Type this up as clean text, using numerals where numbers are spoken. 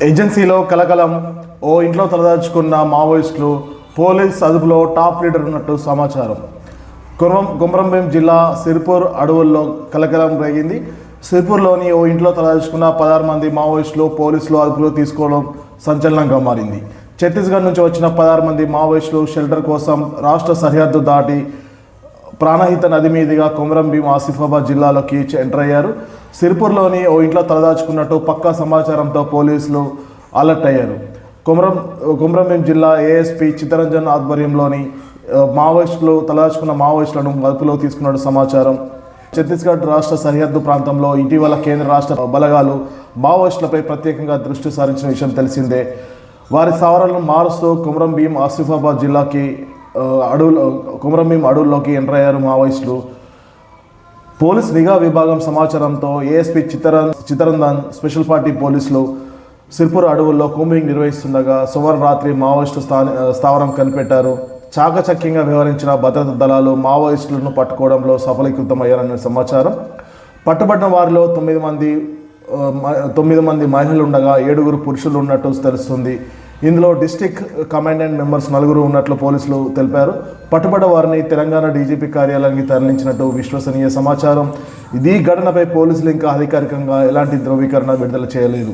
ఏజెన్సీలో కలకలం. ఓ ఇంట్లో తలదాచుకున్న మావోయిస్టులు. పోలీస్ అదుపులో టాప్ లీడర్ ఉన్నట్టు సమాచారం. కొమరంభీం జిల్లా సిర్పూర్ అడవుల్లో కలకలం రేగింది. సిర్పూర్లోని ఓ ఇంట్లో తలదాచుకున్న 16 మంది మావోయిస్టులు పోలీసులు అదుపులో తీసుకోవడం సంచలనంగా మారింది. ఛత్తీస్గఢ్ నుంచి వచ్చిన 16 మంది మావోయిస్టులు షెల్టర్ కోసం రాష్ట్ర సరిహద్దు దాటి ప్రాణహిత నది మీదుగా కొమరంభీం ఆసిఫాబాద్ జిల్లాలోకి ఎంటర్ అయ్యారు. సిర్పూర్లోని ఓ ఇంట్లో తలదాచుకున్నట్టు పక్కా సమాచారంతో పోలీసులు అలర్ట్ అయ్యారు. కొమరంభీం జిల్లా ఏఎస్పీ చిత్తరంజన్ ఆధ్వర్యంలోని మావోయిస్టులు తలదాచుకున్న మావోయిస్టులను అదుపులో తీసుకున్నట్టు సమాచారం. ఛత్తీస్గఢ్ రాష్ట్ర సరిహద్దు ప్రాంతంలో ఇటీవల కేంద్ర రాష్ట్ర బలగాలు మావోయిస్టులపై ప్రత్యేకంగా దృష్టి సారించిన విషయం తెలిసిందే. వారి స్థావరాలను మారుస్తూ కొమరంభీం ఆసిఫాబాద్ జిల్లాకి కొమరంభీం అడవుల్లోకి ఎంటర్ అయ్యారు మావోయిస్టులు. పోలీస్ నిఘా విభాగం సమాచారంతో ఏఎస్పీ చిత్తరంజన్ స్పెషల్ పార్టీ పోలీసులు సిర్పూర్ అడవుల్లో కూంబింగ్ నిర్వహిస్తుండగా సోమవారం రాత్రి మావోయిస్టు స్థావరం కనిపెట్టారు. చాకచక్యంగా వ్యవహరించిన భద్రతా దళాలు మావోయిస్టులను పట్టుకోవడంలో సఫలీకృతమయ్యారన్న సమాచారం. పట్టుబడిన వారిలో 9 మంది మహిళలు ఉండగా 7 పురుషులు ఉన్నట్టు తెలుస్తుంది. ఇందులో డిస్టిక్ కమాండెంట్ మెంబర్స్ 4 ఉన్నట్లు పోలీసులు తెలిపారు. పట్టుబడ్డ వారిని తెలంగాణ డీజీపీ కార్యాలయానికి తరలించినట్టు విశ్వసనీయ సమాచారం. ఈ ఘటనపై పోలీసులు ఇంకా అధికారికంగా ఎలాంటి ధృవీకరణ విడుదల చేయలేదు.